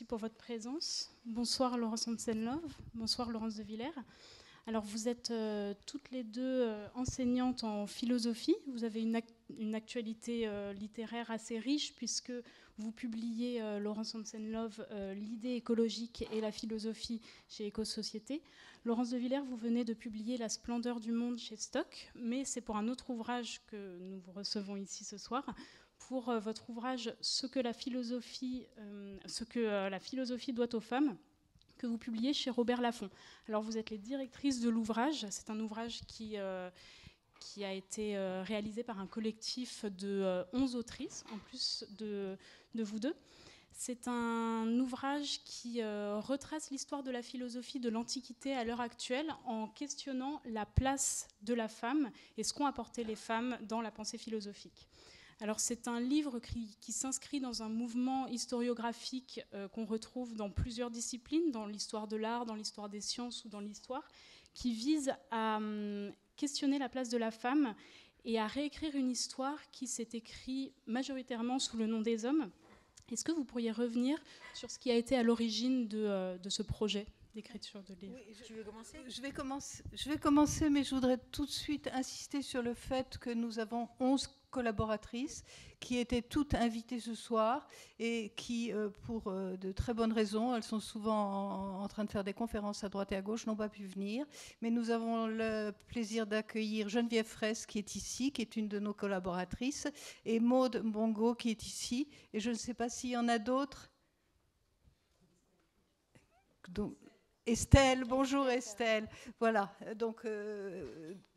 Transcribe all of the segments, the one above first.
pour votre présence. Bonsoir Laurence Hansen-Love, bonsoir Laurence de Villers. Alors vous êtes toutes les deux enseignantes en philosophie. Vous avez une actualité littéraire assez riche puisque vous publiez, Laurence Hansen-Love, l'idée écologique et la philosophie chez Éco-Société. Laurence de Villers, vous venez de publier La splendeur du monde chez Stock, mais c'est pour un autre ouvrage que nous vous recevons ici ce soir, pour votre ouvrage Ce que la philosophie doit aux femmes, que vous publiez chez Robert Laffont. Alors vous êtes les directrices de l'ouvrage. C'est un ouvrage qui a été réalisé par un collectif de 11 autrices, en plus de vous deux. C'est un ouvrage qui retrace l'histoire de la philosophie de l'Antiquité à l'heure actuelle en questionnant la place de la femme et ce qu'ont apporté les femmes dans la pensée philosophique. Alors c'est un livre qui s'inscrit dans un mouvement historiographique qu'on retrouve dans plusieurs disciplines, dans l'histoire de l'art, dans l'histoire des sciences ou dans l'histoire, qui vise à questionner la place de la femme et à réécrire une histoire qui s'est écrite majoritairement sous le nom des hommes. Est-ce que vous pourriez revenir sur ce qui a été à l'origine de ce projet d'écriture de livre? Oui, tu veux commencer ? Je vais commencer, mais je voudrais tout de suite insister sur le fait que nous avons 11 collaboratrices qui étaient toutes invitées ce soir et qui, pour de très bonnes raisons, elles sont souvent en train de faire des conférences à droite et à gauche, n'ont pas pu venir. Mais nous avons le plaisir d'accueillir Geneviève Fraisse qui est ici, qui est une de nos collaboratrices, et Maude Bongo qui est ici. Et je ne sais pas s'il y en a d'autres. Donc, Estelle, bonjour Estelle. Voilà, donc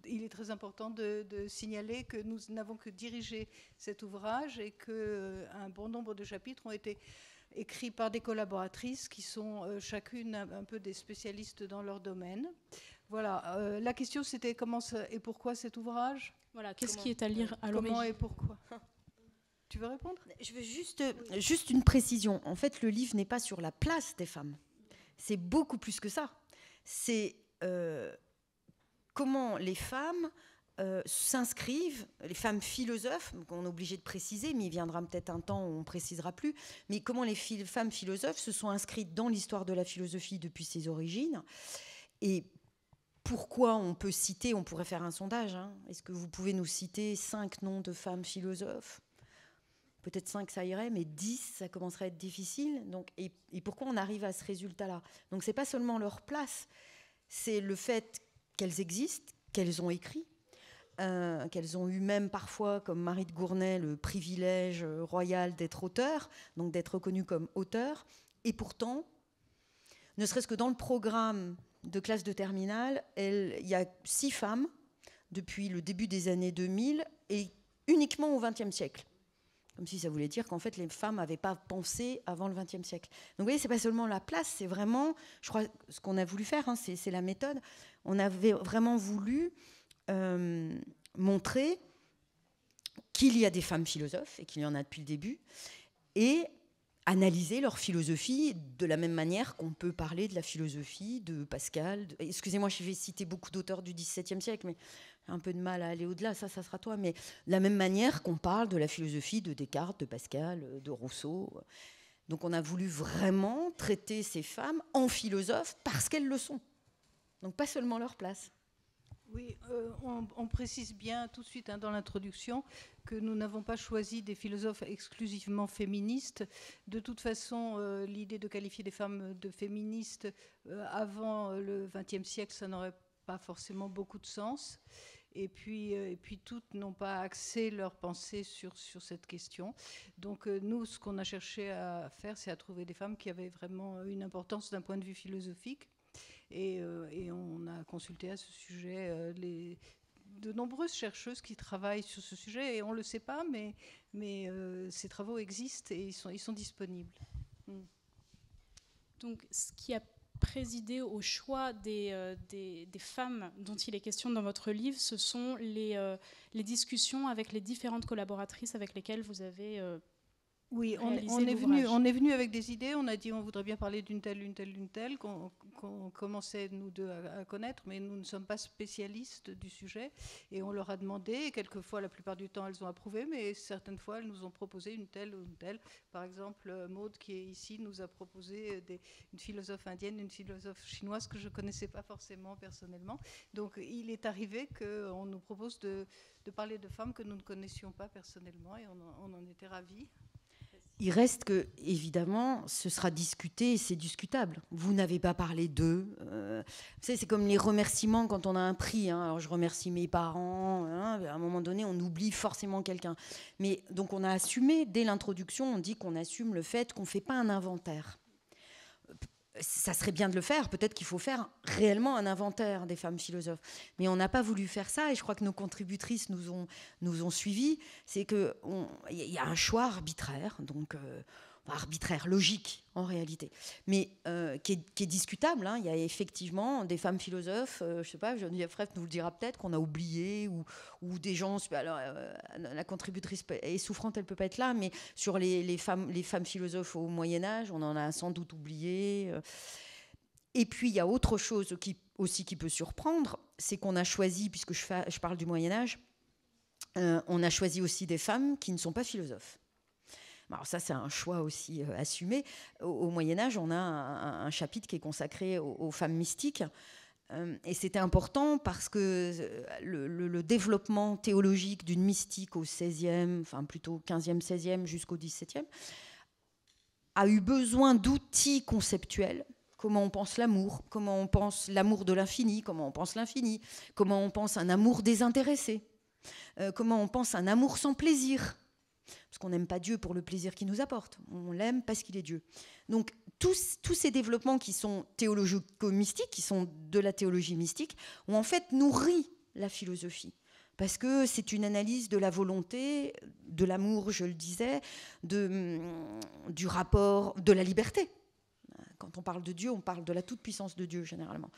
il est très important de signaler que nous n'avons que dirigé cet ouvrage et qu'un bon nombre de chapitres ont été écrits par des collaboratrices qui sont chacune un peu des spécialistes dans leur domaine. Voilà, la question c'était comment et pourquoi cet ouvrage ? Voilà, qu'est-ce qui est à lire à l'origine ? Comment et pourquoi ? Tu veux répondre ? Je veux juste une précision. En fait, le livre n'est pas sur la place des femmes. C'est beaucoup plus que ça. C'est comment les femmes s'inscrivent, les femmes philosophes, qu'on est obligé de préciser, mais il viendra peut-être un temps où on ne précisera plus, mais comment les femmes philosophes se sont inscrites dans l'histoire de la philosophie depuis ses origines. Et pourquoi on peut citer, on pourrait faire un sondage, hein. Est-ce que vous pouvez nous citer 5 noms de femmes philosophes ? Peut-être 5, ça irait, mais 10, ça commencerait à être difficile. Donc, et pourquoi on arrive à ce résultat-là ? Donc, ce n'est pas seulement leur place, c'est le fait qu'elles existent, qu'elles ont écrit, qu'elles ont eu même parfois, comme Marie de Gournay, le privilège royal d'être auteur, donc d'être reconnue comme auteur. Et pourtant, ne serait-ce que dans le programme de classe de terminale, il y a 6 femmes depuis le début des années 2000 et uniquement au XXe siècle. Comme si ça voulait dire qu'en fait, les femmes n'avaient pas pensé avant le XXe siècle. Donc vous voyez, ce n'est pas seulement la place, c'est vraiment, je crois, ce qu'on a voulu faire, hein, c'est la méthode. On avait vraiment voulu montrer qu'il y a des femmes philosophes, et qu'il y en a depuis le début, et analyser leur philosophie de la même manière qu'on peut parler de la philosophie de Pascal. Excusez-moi, je vais citer beaucoup d'auteurs du XVIIe siècle, mais j'ai un peu de mal à aller au-delà, ça sera toi. Mais de la même manière qu'on parle de la philosophie de Descartes, de Pascal, de Rousseau. Donc on a voulu vraiment traiter ces femmes en philosophes parce qu'elles le sont. Donc pas seulement leur place. Oui, on précise bien tout de suite hein, dans l'introduction que nous n'avons pas choisi des philosophes exclusivement féministes. De toute façon, l'idée de qualifier des femmes de féministes avant le XXe siècle, ça n'aurait pas forcément beaucoup de sens. Et puis toutes n'ont pas axé leur pensée sur cette question. Donc nous, ce qu'on a cherché à faire, c'est à trouver des femmes qui avaient vraiment une importance d'un point de vue philosophique. Et on a consulté à ce sujet de nombreuses chercheuses qui travaillent sur ce sujet. Et on ne le sait pas, mais ces travaux existent et ils sont disponibles. Donc, ce qui a présidé au choix des femmes dont il est question dans votre livre, ce sont les discussions avec les différentes collaboratrices avec lesquelles vous avez Oui, réaliser on est venu avec des idées, on a dit on voudrait bien parler d'une telle, qu'on commençait nous deux à connaître, mais nous ne sommes pas spécialistes du sujet, et on leur a demandé, et quelquefois, la plupart du temps, elles ont approuvé, mais certaines fois, elles nous ont proposé une telle ou une telle. Par exemple, Maud, qui est ici, nous a proposé une philosophe indienne, une philosophe chinoise que je ne connaissais pas forcément personnellement. Donc, il est arrivé qu'on nous propose de parler de femmes que nous ne connaissions pas personnellement, et on en était ravis. Il reste que, évidemment, ce sera discuté et c'est discutable. Vous n'avez pas parlé d'eux. Vous savez, c'est comme les remerciements quand on a un prix. Hein. Alors, je remercie mes parents. Hein. À un moment donné, on oublie forcément quelqu'un. Mais donc, on a assumé, dès l'introduction, on dit qu'on assume le fait qu'on ne fait pas un inventaire. Ça serait bien de le faire. Peut-être qu'il faut faire réellement un inventaire des femmes philosophes. Mais on n'a pas voulu faire ça. Et je crois que nos contributrices nous ont suivis. C'est qu'il y a un choix arbitraire, donc arbitraire, logique en réalité, mais qui est discutable. Hein. Il y a effectivement des femmes philosophes, je ne sais pas, Geneviève Freff nous le dira peut-être, qu'on a oublié, ou des gens... Alors, la contributrice est souffrante, elle ne peut pas être là, mais sur les femmes philosophes au Moyen-Âge, on en a sans doute oublié. Et puis, il y a autre chose qui peut surprendre, c'est qu'on a choisi, puisque je parle du Moyen-Âge, on a choisi aussi des femmes qui ne sont pas philosophes. Alors ça, c'est un choix aussi assumé. Au Moyen-Âge, on a un chapitre qui est consacré aux femmes mystiques. Et c'était important parce que le développement théologique d'une mystique au XVIe, enfin plutôt XVe, XVIe jusqu'au XVIIe, a eu besoin d'outils conceptuels. Comment on pense l'amour, comment on pense l'amour de l'infini, comment on pense l'infini, comment on pense un amour désintéressé, comment on pense un amour sans plaisir. Parce qu'on n'aime pas Dieu pour le plaisir qu'il nous apporte. On l'aime parce qu'il est Dieu. Donc, tous ces développements qui sont théologico-mystiques, qui sont de la théologie mystique, ont en fait nourri la philosophie. Parce que c'est une analyse de la volonté, de l'amour, je le disais, du rapport, de la liberté. Quand on parle de Dieu, on parle de la toute-puissance de Dieu, généralement.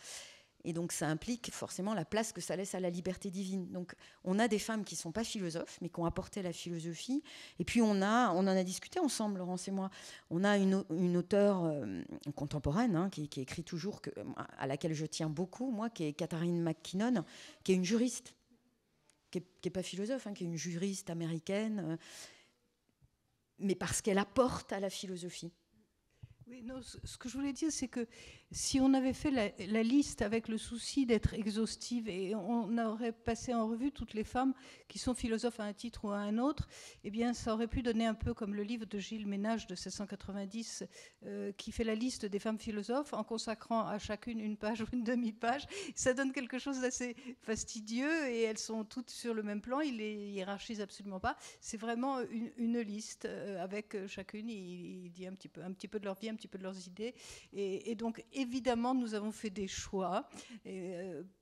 Et donc, ça implique forcément la place que ça laisse à la liberté divine. Donc, on a des femmes qui ne sont pas philosophes, mais qui ont apporté la philosophie. Et puis, on en a discuté ensemble, Laurence et moi. On a une auteure contemporaine, hein, qui écrit toujours, à laquelle je tiens beaucoup, moi, qui est Catherine McKinnon, qui est une juriste, qui n'est pas philosophe, hein, qui est une juriste américaine, mais parce qu'elle apporte à la philosophie. Oui, non, ce que je voulais dire, c'est que si on avait fait la liste avec le souci d'être exhaustive et on aurait passé en revue toutes les femmes qui sont philosophes à un titre ou à un autre, eh bien, ça aurait pu donner un peu comme le livre de Gilles Ménage de 1690 qui fait la liste des femmes philosophes en consacrant à chacune une page ou une demi-page. Ça donne quelque chose d'assez fastidieux et elles sont toutes sur le même plan. Il les hiérarchise absolument pas. C'est vraiment une liste avec chacune. Il dit un petit peu de leur vie, un petit peu de leurs idées. Et donc, évidemment, nous avons fait des choix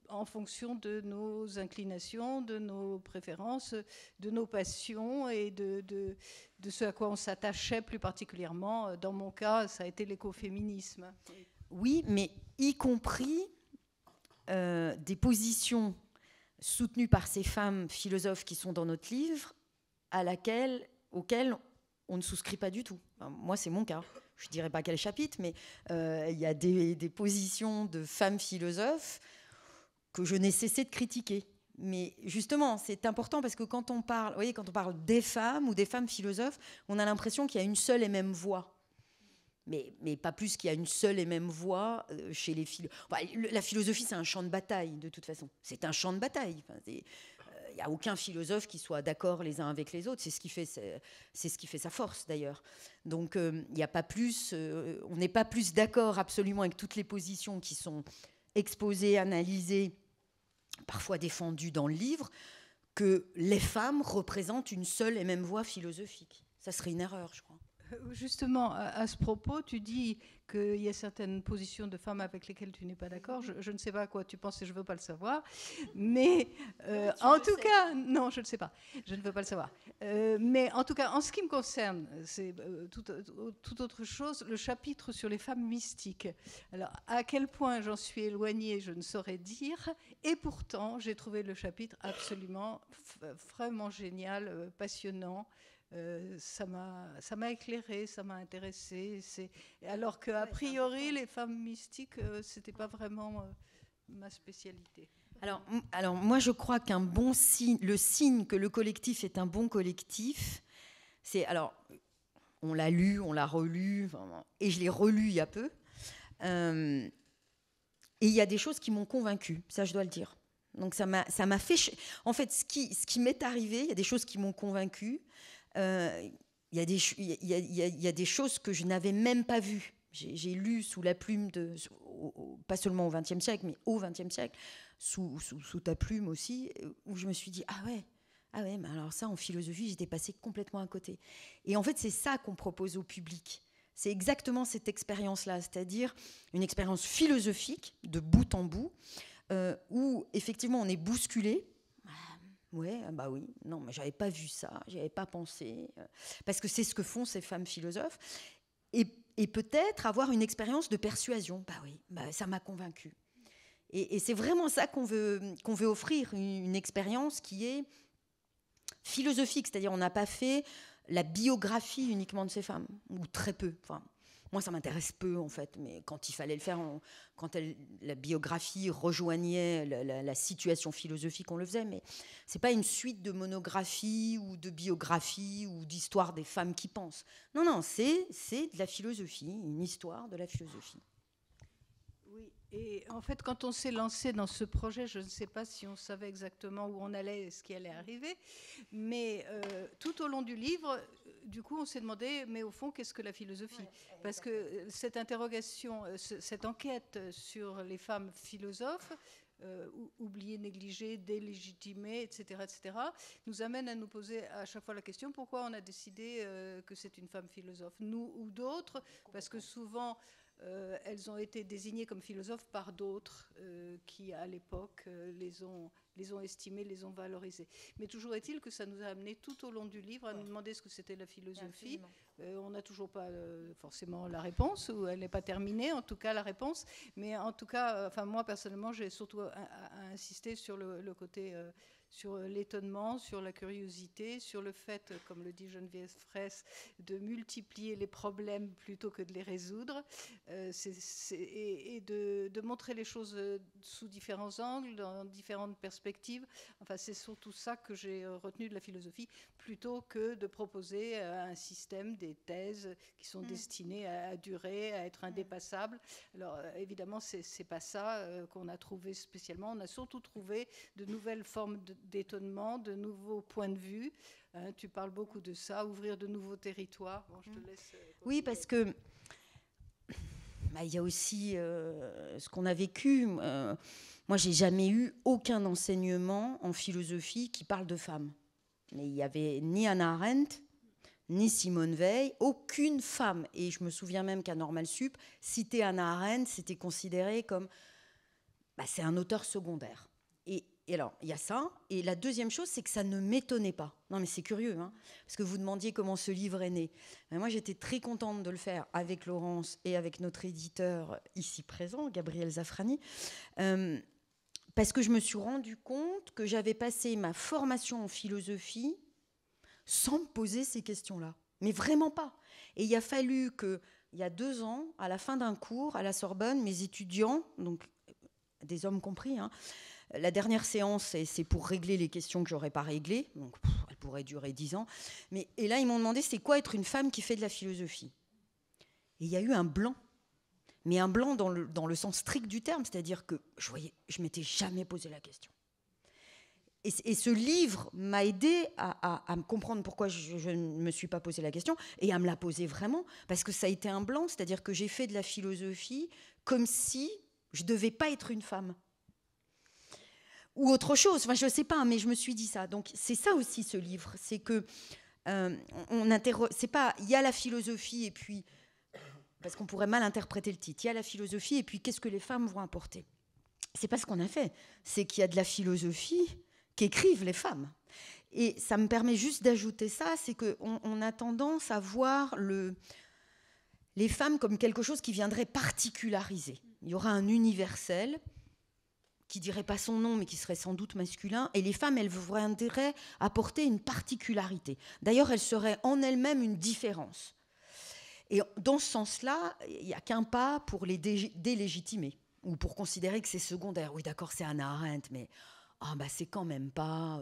en fonction de nos inclinations, de nos préférences, de nos passions et de ce à quoi on s'attachait plus particulièrement. Dans mon cas, ça a été l'écoféminisme. Oui, mais y compris des positions soutenues par ces femmes philosophes qui sont dans notre livre, auxquelles on ne souscrit pas du tout. Enfin, moi, c'est mon cas. Je ne dirais pas quel chapitre, mais il y a des positions de femmes philosophes que je n'ai cessé de critiquer. Mais justement, c'est important parce que quand on parle des femmes ou des femmes philosophes, on a l'impression qu'il y a une seule et même voix. Mais pas plus qu'il y a une seule et même voix chez les philosophes. Enfin, la philosophie, c'est un champ de bataille, de toute façon. C'est un champ de bataille. Enfin, il n'y a aucun philosophe qui soit d'accord les uns avec les autres. C'est ce qui fait sa force, d'ailleurs. Donc, il n'y a pas plus, on n'est pas plus d'accord absolument avec toutes les positions qui sont exposées, analysées, parfois défendues dans le livre, que les femmes représentent une seule et même voie philosophique. Ça serait une erreur, je crois. Justement, à ce propos, tu dis qu'il y a certaines positions de femmes avec lesquelles tu n'es pas d'accord. Je ne sais pas à quoi tu penses et je ne veux pas le savoir. Mais en tout cas, non, je ne sais pas. Je ne veux pas le savoir. Mais en tout cas, en ce qui me concerne, c'est tout autre chose, le chapitre sur les femmes mystiques. Alors, à quel point j'en suis éloignée, je ne saurais dire. Et pourtant, j'ai trouvé le chapitre absolument, vraiment génial, passionnant. ça m'a éclairée, ça m'a intéressée. Alors qu'a priori, les femmes mystiques, c'était pas vraiment ma spécialité. Alors moi, je crois qu'un bon signe, le signe que le collectif est un bon collectif, c'est, alors, on l'a lu, on l'a relu, et je l'ai relu il y a peu, et il y a des choses qui m'ont convaincue, ça je dois le dire. Donc ça m'a fait... En fait, ce qui m'est arrivé, il y a des choses qui m'ont convaincue, il y a des choses que je n'avais même pas vues. J'ai lu sous la plume pas seulement au XXe siècle, mais au XXe siècle, sous ta plume aussi, où je me suis dit, ah ouais, mais alors ça, en philosophie, j'étais passée complètement à côté. Et en fait, c'est ça qu'on propose au public. C'est exactement cette expérience-là, c'est-à-dire une expérience philosophique, de bout en bout, où effectivement on est bousculé. Ouais, bah oui, non, mais j'avais pas vu ça, j'y avais pas pensé, parce que c'est ce que font ces femmes philosophes. Et peut-être avoir une expérience de persuasion. Bah oui, ça m'a convaincue. Et c'est vraiment ça qu'on veut offrir, une expérience qui est philosophique, c'est-à-dire on n'a pas fait la biographie uniquement de ces femmes, ou très peu. Enfin, moi, ça m'intéresse peu, en fait, mais quand il fallait le faire, quand la biographie rejoignait la situation philosophique, on le faisait, mais c'est pas une suite de monographies ou de biographies ou d'histoires des femmes qui pensent. Non, c'est de la philosophie, une histoire de la philosophie. Oui, et en fait, quand on s'est lancé dans ce projet, je ne sais pas si on savait exactement où on allait et ce qui allait arriver, mais tout au long du livre, du coup, on s'est demandé, mais au fond, qu'est-ce que la philosophie ? Parce que cette interrogation, cette enquête sur les femmes philosophes, oubliées, négligées, délégitimées, etc., nous amène à nous poser à chaque fois la question, pourquoi on a décidé que c'est une femme philosophe, nous ou d'autres, parce que souvent... elles ont été désignées comme philosophes par d'autres qui, à l'époque, les ont estimées, les ont valorisées. Mais toujours est-il que ça nous a amené tout au long du livre à nous demander ce que c'était la philosophie. On n'a toujours pas forcément la réponse, ou elle n'est pas terminée, en tout cas, la réponse. Mais en tout cas, moi, personnellement, j'ai surtout insisté sur le côté... sur l'étonnement, sur la curiosité, sur le fait, comme le dit Geneviève Fraisse, de multiplier les problèmes plutôt que de les résoudre, et de montrer les choses sous différents angles, dans différentes perspectives. Enfin, c'est surtout ça que j'ai retenu de la philosophie, plutôt que de proposer un système, des thèses qui sont destinées à durer, à être indépassables. Alors, évidemment, c'est pas ça qu'on a trouvé spécialement. On a surtout trouvé de nouvelles formes d'étonnement, de nouveaux points de vue. Tu parles beaucoup de ça, ouvrir de nouveaux territoires. Bon, je te laisse. Oui, parce que il y a aussi ce qu'on a vécu. Moi, j'ai jamais eu aucun enseignement en philosophie qui parle de femmes. Mais il y avait ni Hannah Arendt, ni Simone Veil, aucune femme. Et je me souviens même qu'à Normal Sup, citer Hannah Arendt, c'était considéré comme c'est un auteur secondaire. Et alors, il y a ça. Et la deuxième chose, c'est que ça ne m'étonnait pas. Non, mais c'est curieux, hein, parce que vous demandiez comment ce livre est né. Mais moi, j'étais très contente de le faire avec Laurence et avec notre éditeur ici présent, Gabriel Zafrani, parce que je me suis rendu compte que j'avais passé ma formation en philosophie sans me poser ces questions-là. Mais vraiment pas. Et il a fallu que, il y a 2 ans, à la fin d'un cours à la Sorbonne, mes étudiants, donc des hommes compris, la dernière séance, c'est pour régler les questions que j'aurais pas réglées, donc elle pourrait durer 10 ans. Et là, ils m'ont demandé, c'est quoi être une femme qui fait de la philosophie ? Et il y a eu un blanc, mais un blanc dans le sens strict du terme, c'est-à-dire que je m'étais jamais posé la question. Et ce livre m'a aidé à me comprendre pourquoi je ne me suis pas posé la question, et à me la poser vraiment, parce que ça a été un blanc, c'est-à-dire que j'ai fait de la philosophie comme si je devais pas être une femme. Ou autre chose, enfin je sais pas, mais je me suis dit ça. Donc c'est ça aussi ce livre, c'est que c'est pas, il y a la philosophie et puis, parce qu'on pourrait mal interpréter le titre, il y a la philosophie et puis qu'est-ce que les femmes vont apporter ? C'est pas ce qu'on a fait, c'est qu'il y a de la philosophie qu'écrivent les femmes. Et ça me permet juste d'ajouter ça, c'est qu'on a tendance à voir les femmes comme quelque chose qui viendrait particulariser. Il y aura un universel qui dirait pas son nom, mais qui serait sans doute masculin, et les femmes, elles voudraient apporter une particularité. D'ailleurs, elles seraient en elles-mêmes une différence. Et dans ce sens-là, il n'y a qu'un pas pour les délégitimer, ou pour considérer que c'est secondaire. Oui, d'accord, c'est Hannah Arendt, mais c'est quand même pas...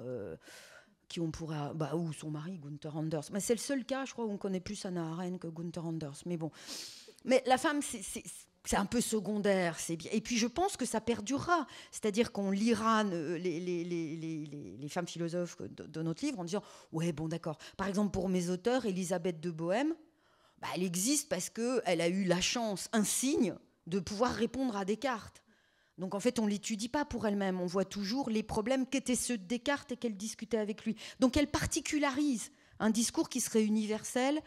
qui on pourra... ou son mari, Gunther Anders. Mais c'est le seul cas, je crois, où on connaît plus Hannah Arendt que Gunther Anders. Mais bon. Mais la femme, c'est un peu secondaire, c'est bien. Et puis je pense que ça perdurera. C'est-à-dire qu'on lira les femmes philosophes de notre livre en disant « Ouais, bon, d'accord. » Par exemple, pour mes auteurs, Élisabeth de Bohème, elle existe parce qu'elle a eu la chance, un signe, de pouvoir répondre à Descartes. Donc en fait, on ne l'étudie pas pour elle-même. On voit toujours les problèmes qu'étaient ceux de Descartes et qu'elle discutait avec lui. Donc elle particularise un discours qui serait universel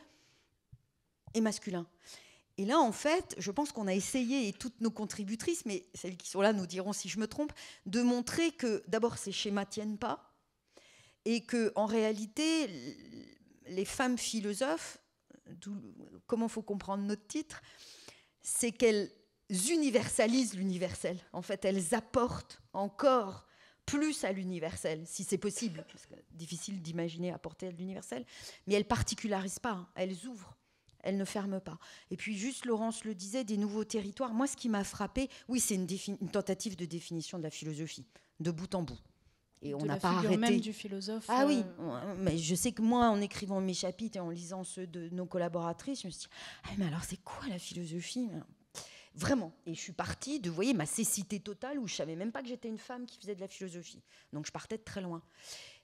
et masculin. Et là, en fait, je pense qu'on a essayé, et toutes nos contributrices, mais celles qui sont là nous diront si je me trompe, de montrer que d'abord ces schémas ne tiennent pas et qu'en réalité, les femmes philosophes, comment il faut comprendre notre titre, c'est qu'elles universalisent l'universel. En fait, elles apportent encore plus à l'universel, si c'est possible, parce que c'est difficile d'imaginer apporter à l'universel, mais elles ne particularisent pas, elles ouvrent. Elle ne ferme pas. Et puis, juste, Laurence le disait, des nouveaux territoires. Moi, ce qui m'a frappé, oui, c'est une tentative de définition de la philosophie, de bout en bout. Et on n'a pas arrêté. Même du philosophe. Ah oui, mais je sais que moi, en écrivant mes chapitres et en lisant ceux de nos collaboratrices, je me suis dit, mais alors, c'est quoi la philosophie ? Vraiment. Et je suis partie de, vous voyez, ma cécité totale où je ne savais même pas que j'étais une femme qui faisait de la philosophie. Donc, je partais de très loin.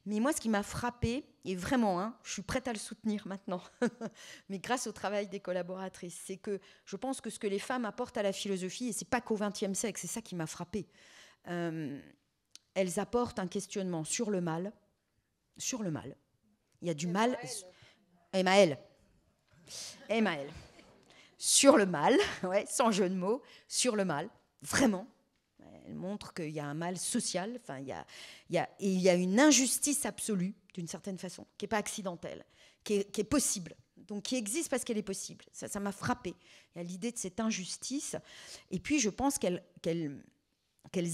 Mais moi, ce qui m'a frappée, et vraiment, je suis prête à le soutenir maintenant, mais grâce au travail des collaboratrices, c'est que je pense que ce que les femmes apportent à la philosophie, et ce n'est pas qu'au XXe siècle, c'est ça qui m'a frappée, elles apportent un questionnement sur le mal. Sur le mal. Il y a du mal... Emmaël. Sur le mal, ouais, sans jeu de mots, sur le mal, vraiment. Elle montre qu'il y a un mal social, il y a une injustice absolue, d'une certaine façon, qui n'est pas accidentelle, qui est possible, donc qui existe parce qu'elle est possible. Ça m'a frappée. Il y a l'idée de cette injustice. Et puis, je pense qu'elles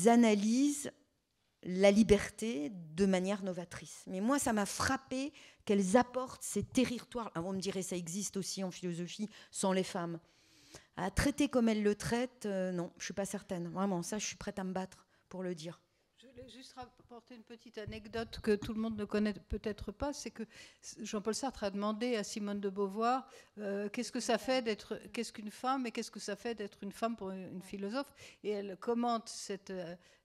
analysent la liberté de manière novatrice. Mais moi, ça m'a frappée qu'elles apportent ces territoires. On me dirait ça existe aussi en philosophie sans les femmes. À traiter comme elle le traite, non, je ne suis pas certaine. Vraiment, ça, je suis prête à me battre pour le dire. Je voulais juste rapporter une petite anecdote que tout le monde ne connaît peut-être pas, c'est que Jean-Paul Sartre a demandé à Simone de Beauvoir qu'est-ce qu'une femme et qu'est-ce que ça fait d'être une femme pour une philosophe. Et elle commente cette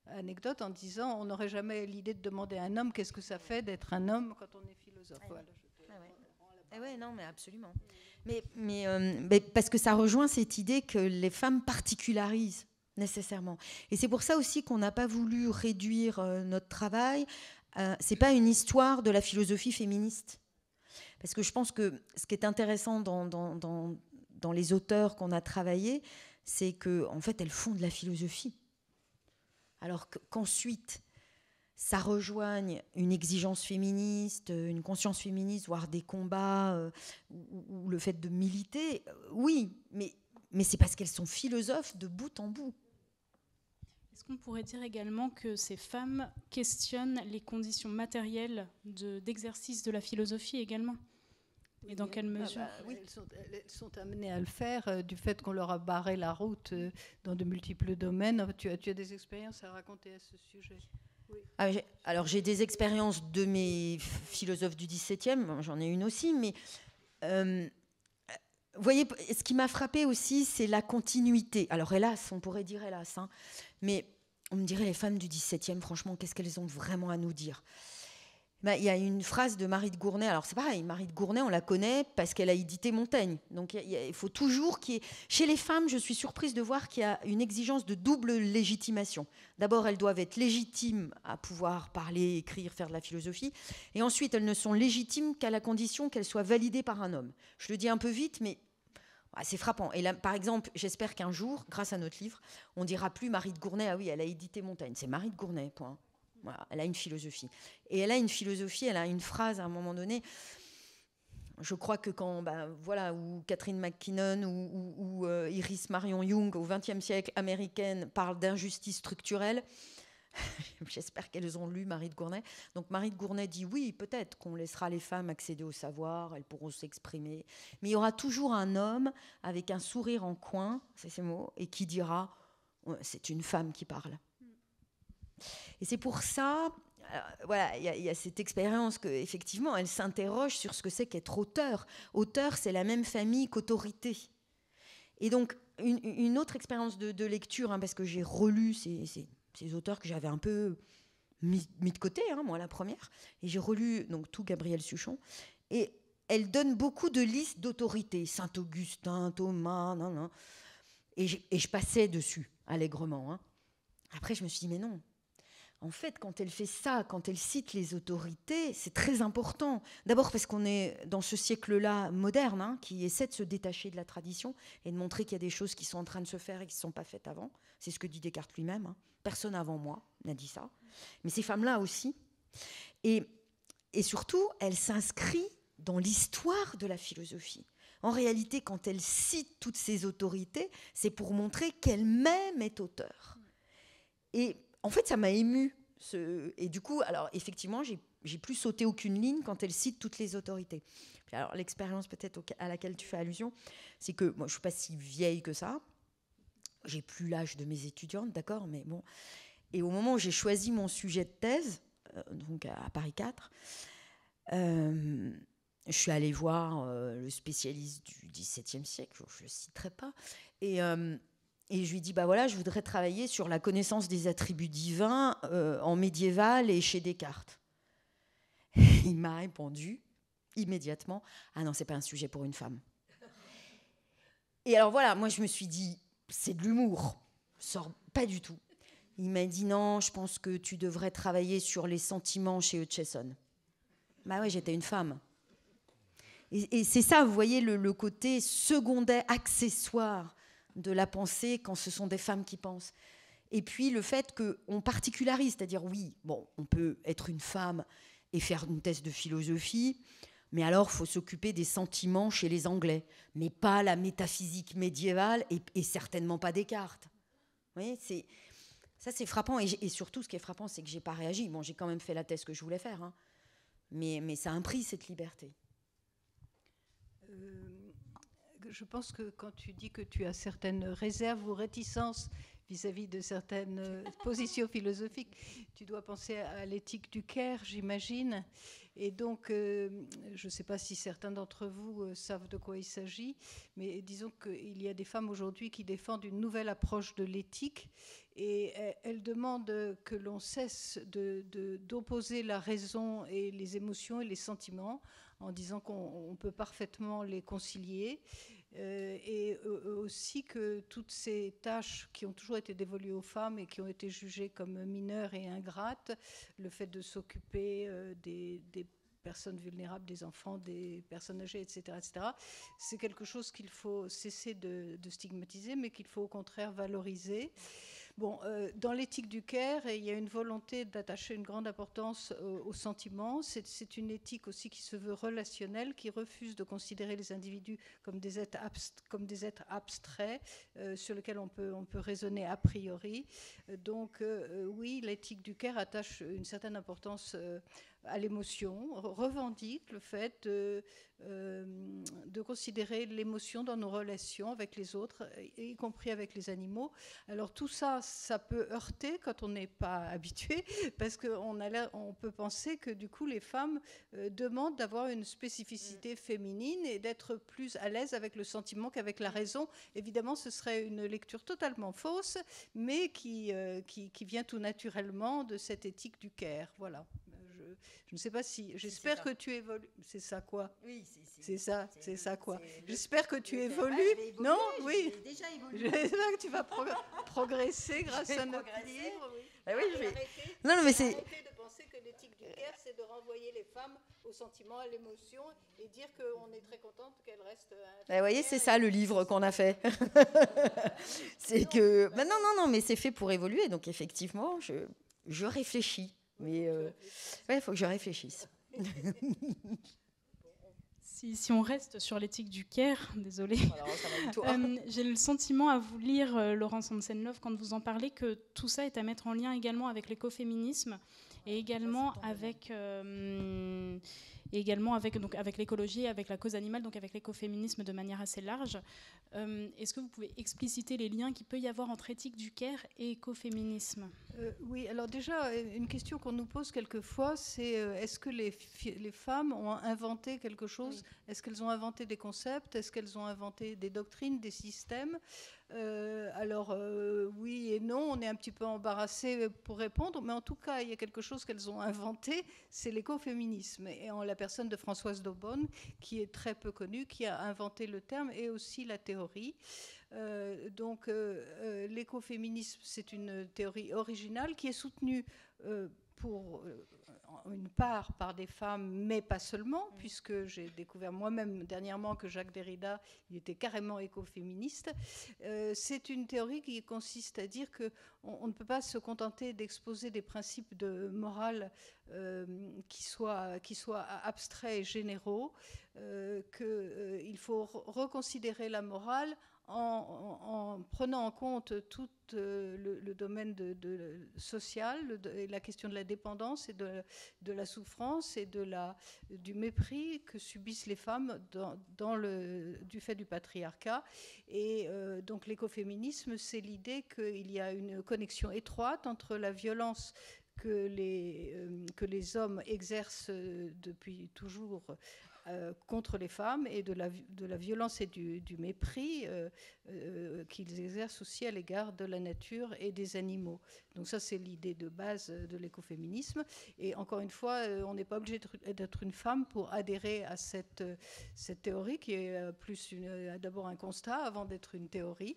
anecdote en disant on n'aurait jamais l'idée de demander à un homme qu'est-ce que ça fait d'être un homme quand on est philosophe. Voilà, non, mais absolument. Mais parce que ça rejoint cette idée que les femmes particularisent nécessairement. Et c'est pour ça aussi qu'on n'a pas voulu réduire notre travail. C'est pas une histoire de la philosophie féministe. Parce que je pense que ce qui est intéressant dans les auteurs qu'on a travaillés, c'est qu'en fait, elles font de la philosophie. Alors qu'ensuite, ça rejoigne une exigence féministe, une conscience féministe, voire des combats, ou le fait de militer, oui, mais c'est parce qu'elles sont philosophes de bout en bout. Est-ce qu'on pourrait dire également que ces femmes questionnent les conditions matérielles d'exercice de la philosophie également ? Et dans quelle mesure ? Oui. Elles sont amenées à le faire du fait qu'on leur a barré la route dans de multiples domaines. Tu as des expériences à raconter à ce sujet ? Oui. Alors j'ai des expériences de mes philosophes du XVIIe, j'en ai une aussi, mais vous voyez, ce qui m'a frappée aussi, c'est la continuité. Alors hélas, on pourrait dire hélas, mais on me dirait les femmes du XVIIe, franchement, qu'est-ce qu'elles ont vraiment à nous dire ? Il y a une phrase de Marie de Gournay. Alors c'est pareil, Marie de Gournay, on la connaît parce qu'elle a édité Montaigne. Donc il faut toujours qu'il y ait... Chez les femmes, je suis surprise de voir qu'il y a une exigence de double légitimation. D'abord, elles doivent être légitimes à pouvoir parler, écrire, faire de la philosophie. Et ensuite, elles ne sont légitimes qu'à la condition qu'elles soient validées par un homme. Je le dis un peu vite, mais c'est frappant. Et là, par exemple, j'espère qu'un jour, grâce à notre livre, on ne dira plus Marie de Gournay, ah oui, elle a édité Montaigne. C'est Marie de Gournay, point. Voilà, elle a une philosophie. Et elle a une philosophie, elle a une phrase à un moment donné. Je crois que quand, ou Catherine McKinnon ou Iris Marion Young, au XXe siècle, américaine, parle d'injustice structurelle, J'espère qu'elles ont lu Marie de Gournay. Donc Marie de Gournay dit oui, peut-être qu'on laissera les femmes accéder au savoir, elles pourront s'exprimer, mais il y aura toujours un homme avec un sourire en coin, c'est ces mots, et qui dira c'est une femme qui parle. Et c'est pour ça, voilà, il y a cette expérience qu'effectivement, elle s'interroge sur ce que c'est qu'être auteur. Auteur, c'est la même famille qu'autorité. Et donc, une autre expérience de lecture, parce que j'ai relu ces auteurs que j'avais un peu mis de côté, moi, la première, et j'ai relu donc, tout Gabriel Suchon, et elle donne beaucoup de listes d'autorités, Saint-Augustin, Thomas, et je passais dessus, allègrement. Après, je me suis dit, mais non. En fait, quand elle fait ça, quand elle cite les autorités, c'est très important. D'abord parce qu'on est dans ce siècle-là moderne, qui essaie de se détacher de la tradition et de montrer qu'il y a des choses qui sont en train de se faire et qui ne sont pas faites avant. C'est ce que dit Descartes lui-même. Personne avant moi n'a dit ça. Mais ces femmes-là aussi. Et surtout, elle s'inscrit dans l'histoire de la philosophie. En réalité, quand elle cite toutes ces autorités, c'est pour montrer qu'elle-même est auteure. Et en fait, ça m'a émue. Et du coup, alors effectivement, j'ai plus sauté aucune ligne quand elle cite toutes les autorités. Puis alors, l'expérience peut-être à laquelle tu fais allusion, c'est que moi, je suis pas si vieille que ça. J'ai plus l'âge de mes étudiantes, d'accord, mais bon. Et au moment où j'ai choisi mon sujet de thèse, donc à Paris 4, je suis allée voir le spécialiste du XVIIe siècle, je ne le citerai pas, et je lui dis, voilà, je voudrais travailler sur la connaissance des attributs divins en médiéval et chez Descartes. Il m'a répondu immédiatement, ah non, c'est pas un sujet pour une femme. Et alors voilà, moi je me suis dit, c'est de l'humour, pas du tout. Il m'a dit, non, je pense que tu devrais travailler sur les sentiments chez Hutcheson. Bah ouais, j'étais une femme. Et c'est ça, vous voyez, le côté secondaire, accessoire de la pensée quand ce sont des femmes qui pensent. Et puis le fait qu'on particularise, c'est-à-dire oui, bon, on peut être une femme et faire une thèse de philosophie, mais alors il faut s'occuper des sentiments chez les Anglais, mais pas la métaphysique médiévale et certainement pas Descartes. Vous voyez, ça c'est frappant. Et surtout, ce qui est frappant, c'est que j'ai pas réagi. Bon, j'ai quand même fait la thèse que je voulais faire, mais ça a un prix, cette liberté. Je pense que quand tu dis que tu as certaines réserves ou réticences vis-à-vis de certaines positions philosophiques, tu dois penser à l'éthique du Caire, j'imagine. Et donc, je ne sais pas si certains d'entre vous savent de quoi il s'agit, mais disons qu'il y a des femmes aujourd'hui qui défendent une nouvelle approche de l'éthique et elles demandent que l'on cesse d'opposer la raison et les émotions et les sentiments en disant qu'on peut parfaitement les concilier. Et aussi que toutes ces tâches qui ont toujours été dévolues aux femmes et qui ont été jugées comme mineures et ingrates, le fait de s'occuper des personnes vulnérables, des enfants, des personnes âgées, etc., c'est quelque chose qu'il faut cesser de stigmatiser, mais qu'il faut au contraire valoriser. Bon, dans l'éthique du Caire, il y a une volonté d'attacher une grande importance aux sentiments. C'est une éthique aussi qui se veut relationnelle, qui refuse de considérer les individus comme des êtres abstraits sur lesquels on peut raisonner a priori. Donc oui, l'éthique du Caire attache une certaine importance à l'émotion, revendique le fait de considérer l'émotion dans nos relations avec les autres, y compris avec les animaux. Alors tout ça, ça peut heurter quand on n'est pas habitué, parce qu'on peut penser que du coup les femmes demandent d'avoir une spécificité féminine et d'être plus à l'aise avec le sentiment qu'avec la raison. Évidemment, ce serait une lecture totalement fausse, mais qui vient tout naturellement de cette éthique du Caire. Voilà. Je ne sais pas si... J'espère que tu évolues... C'est ça quoi? Oui, c'est ça quoi? J'espère que tu évolues. Non, oui. J'ai déjà évolué. J'espère que tu vas progresser grâce à notre livre. Oui. Ah oui, je vais... Non, mais c'est... Arrêter de penser que l'éthique du Caire, c'est de renvoyer les femmes au sentiment, à l'émotion, et dire qu'on est très contente qu'elles restent... Vous voyez, c'est ça le livre qu'on a fait. C'est que... Ben non, mais c'est fait pour évoluer. Donc effectivement, je réfléchis. Mais il faut que je réfléchisse. Si on reste sur l'éthique du care, désolée, Alors, ça va du tout. j'ai le sentiment à vous lire, Laurence Hansen-Love, quand vous en parlez, que tout ça est à mettre en lien également avec l'écoféminisme et également avec donc avec l'écologie, avec la cause animale, donc avec l'écoféminisme de manière assez large. Est-ce que vous pouvez expliciter les liens qu'il peut y avoir entre éthique du care et écoféminisme ? Oui, alors déjà, une question qu'on nous pose quelquefois, c'est est-ce que les femmes ont inventé quelque chose ? Oui. Est-ce qu'elles ont inventé des concepts ? Est-ce qu'elles ont inventé des doctrines, des systèmes ? Oui et non, on est un petit peu embarrassé pour répondre, mais en tout cas, il y a quelque chose qu'elles ont inventé, c'est l'écoféminisme, et en la personne de Françoise d'Aubonne, qui est très peu connue, qui a inventé le terme et aussi la théorie. L'écoféminisme, c'est une théorie originale qui est soutenue pour une part par des femmes, mais pas seulement, puisque j'ai découvert moi-même dernièrement que Jacques Derrida, il était carrément écoféministe. C'est une théorie qui consiste à dire qu'on ne peut pas se contenter d'exposer des principes de morale qui soient abstraits et généraux, qu'il faut reconsidérer la morale en prenant en compte tout le domaine social, et la question de la dépendance et de la souffrance et du mépris que subissent les femmes du fait du patriarcat. Et donc l'écoféminisme, c'est l'idée qu'il y a une connexion étroite entre la violence que les hommes exercent depuis toujours contre les femmes et de la violence et du mépris qu'ils exercent aussi à l'égard de la nature et des animaux. Donc ça, c'est l'idée de base de l'écoféminisme. Et encore une fois, on n'est pas obligé d'être une femme pour adhérer à cette théorie qui est plus d'abord un constat avant d'être une théorie,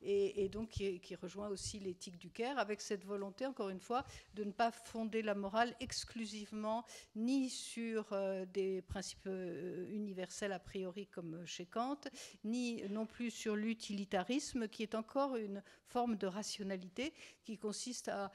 et donc qui rejoint aussi l'éthique du care, avec cette volonté, encore une fois, de ne pas fonder la morale exclusivement ni sur des principes universel a priori comme chez Kant, ni non plus sur l'utilitarisme qui est encore une forme de rationalité qui consiste à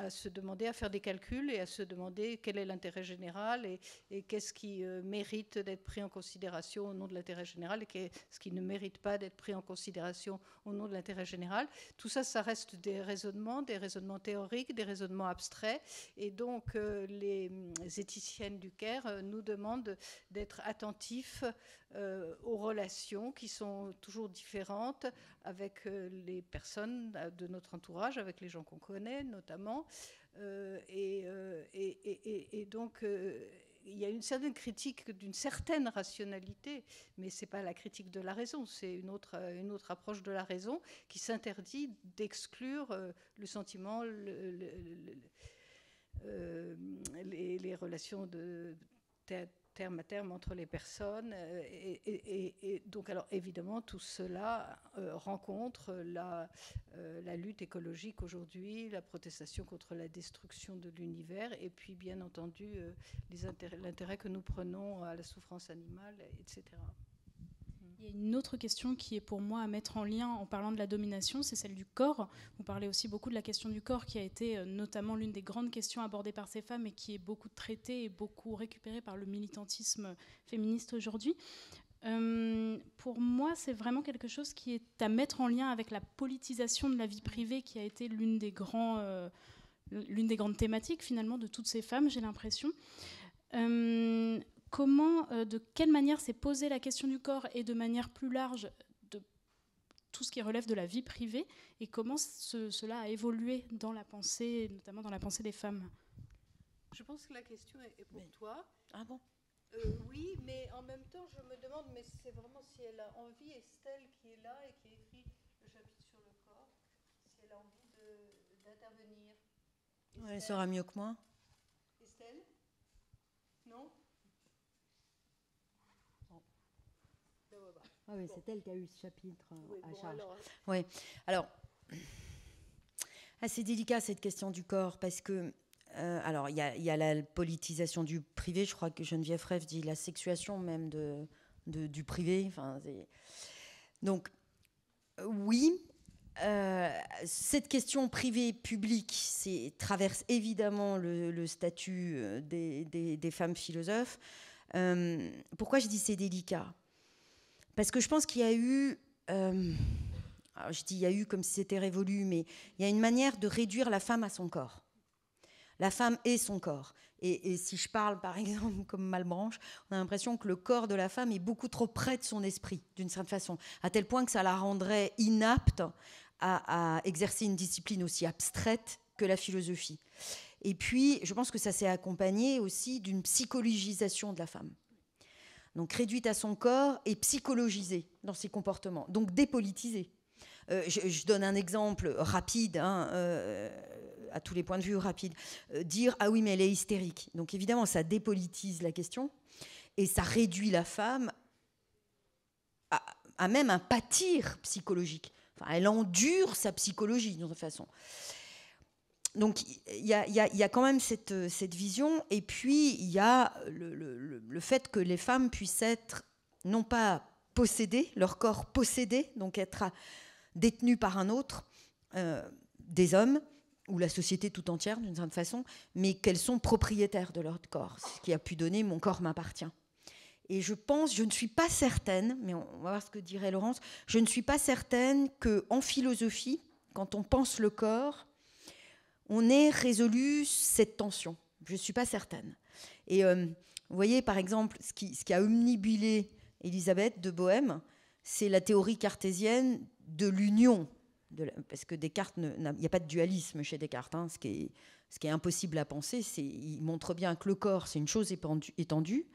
se demander, à faire des calculs et à se demander quel est l'intérêt général et qu'est-ce qui mérite d'être pris en considération au nom de l'intérêt général et qu'est-ce qui ne mérite pas d'être pris en considération au nom de l'intérêt général. Tout ça, ça reste des raisonnements théoriques, des raisonnements abstraits, et donc les éthiciennes du care nous demandent d'être attentifs aux relations qui sont toujours différentes avec les personnes de notre entourage, avec les gens qu'on connaît notamment. Et donc, il y a une certaine critique d'une certaine rationalité, mais ce n'est pas la critique de la raison, c'est une autre approche de la raison qui s'interdit d'exclure le sentiment, les relations de terme à terme entre les personnes. Et donc, alors évidemment, tout cela rencontre la lutte écologique aujourd'hui, la protestation contre la destruction de l'univers, et puis bien entendu l'intérêt que nous prenons à la souffrance animale, etc. Il y a une autre question qui est pour moi à mettre en lien en parlant de la domination, c'est celle du corps. Vous parlez aussi beaucoup de la question du corps qui a été notamment l'une des grandes questions abordées par ces femmes et qui est beaucoup traitée et beaucoup récupérée par le militantisme féministe aujourd'hui. Pour moi, c'est vraiment quelque chose qui est à mettre en lien avec la politisation de la vie privée qui a été l'une des grandes thématiques finalement de toutes ces femmes, j'ai l'impression. De quelle manière s'est posée la question du corps et de manière plus large de tout ce qui relève de la vie privée, et comment cela a évolué dans la pensée, notamment dans la pensée des femmes ? Je pense que la question est pour toi. Ah bon ? Oui, mais en même temps, je me demande, mais c'est vraiment si elle a envie, Estelle qui est là et qui a écrit le chapitre sur le corps, si elle a envie d'intervenir. Elle saura mieux que moi. Estelle ? Non ? Ah oui, c'est elle qui a eu ce chapitre à charge. Oui, alors, assez délicat cette question du corps, parce que, alors, il y a la politisation du privé, je crois que Geneviève Rève dit la sexuation même du privé. Enfin, donc, oui, cette question privée-publique traverse évidemment le statut des femmes philosophes. Pourquoi je dis c'est délicat? Parce que je pense qu'il y a eu... alors je dis il y a eu comme si c'était révolu, mais il y a une manière de réduire la femme à son corps. La femme est son corps. Et si je parle, par exemple, comme Malebranche, on a l'impression que le corps de la femme est beaucoup trop près de son esprit, d'une certaine façon, à tel point que ça la rendrait inapte à exercer une discipline aussi abstraite que la philosophie. Et puis, je pense que ça s'est accompagné aussi d'une psychologisation de la femme. Donc, réduite à son corps et psychologisée dans ses comportements, donc dépolitisée. Je donne un exemple rapide, à tous les points de vue rapide. Dire « Ah oui, mais elle est hystérique ». Donc évidemment, ça dépolitise la question et ça réduit la femme à même un pâtir psychologique. Enfin, elle endure sa psychologie, d'une façon. Donc il y a quand même cette vision. Et puis, il y a le fait que les femmes puissent être, non pas possédées, leur corps possédé, donc être détenues par un autre, des hommes, ou la société tout entière d'une certaine façon, mais qu'elles sont propriétaires de leur corps, ce qui a pu donner « mon corps m'appartient ». Et je ne suis pas certaine, mais on va voir ce que dirait Laurence, je ne suis pas certaine qu'en philosophie, quand on pense le corps, on ait résolu cette tension. Je ne suis pas certaine. Et vous voyez, par exemple, ce qui a omnibulé Élisabeth de Bohème, c'est la théorie cartésienne de l'union. Parce que Descartes, il n'y a pas de dualisme chez Descartes. Ce qui est impossible à penser, il montre bien que le corps, c'est une chose étendue,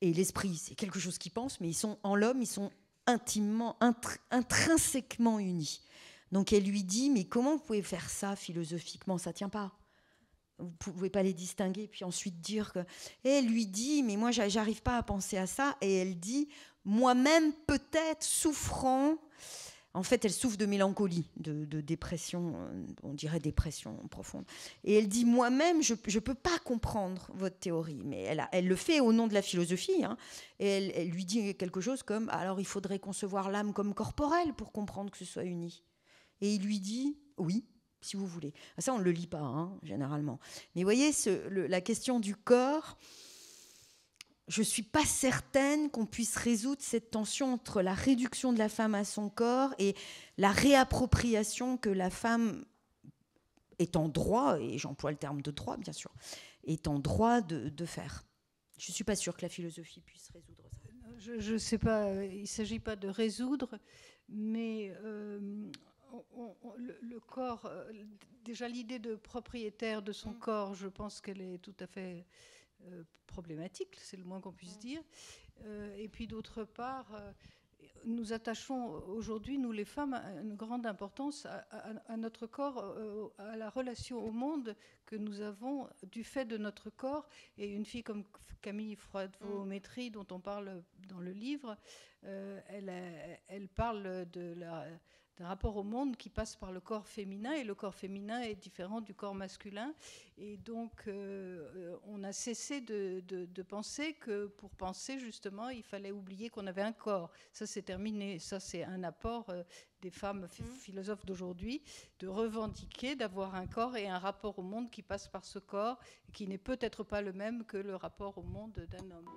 et l'esprit, c'est quelque chose qui pense, mais en l'homme, ils sont intimement, intrinsèquement unis. Donc elle lui dit, mais comment vous pouvez faire ça philosophiquement? Ça ne tient pas. Vous ne pouvez pas les distinguer, puis ensuite dire que... Et elle lui dit, mais moi, je n'arrive pas à penser à ça. Et elle dit, moi-même, peut-être souffrant... En fait, elle souffre de mélancolie, de dépression, on dirait dépression profonde. Et elle dit, moi-même, je ne peux pas comprendre votre théorie. Mais elle le fait au nom de la philosophie. Et elle lui dit quelque chose comme, alors il faudrait concevoir l'âme comme corporelle pour comprendre que ce soit uni. Et il lui dit, oui, si vous voulez. Ça, on ne le lit pas, généralement. Mais vous voyez, la question du corps... Je ne suis pas certaine qu'on puisse résoudre cette tension entre la réduction de la femme à son corps et la réappropriation que la femme est en droit, et j'emploie le terme de droit bien sûr, est en droit de faire. Je ne suis pas sûre que la philosophie puisse résoudre ça. Je ne sais pas, il ne s'agit pas de résoudre, mais le corps, déjà l'idée de propriétaire de son corps, je pense qu'elle est tout à fait... problématique, c'est le moins qu'on puisse dire. Et puis d'autre part, nous attachons aujourd'hui, nous les femmes, une grande importance à notre corps, à la relation au monde que nous avons du fait de notre corps. Et une fille comme Camille Froide-Vaumétry, dont on parle dans le livre, elle parle d'un rapport au monde qui passe par le corps féminin, et le corps féminin est différent du corps masculin. Et donc, on a cessé de penser que pour penser, justement, il fallait oublier qu'on avait un corps. Ça, c'est terminé. Ça, c'est un apport des femmes philosophes d'aujourd'hui, de revendiquer d'avoir un corps et un rapport au monde qui passe par ce corps, qui n'est peut-être pas le même que le rapport au monde d'un homme.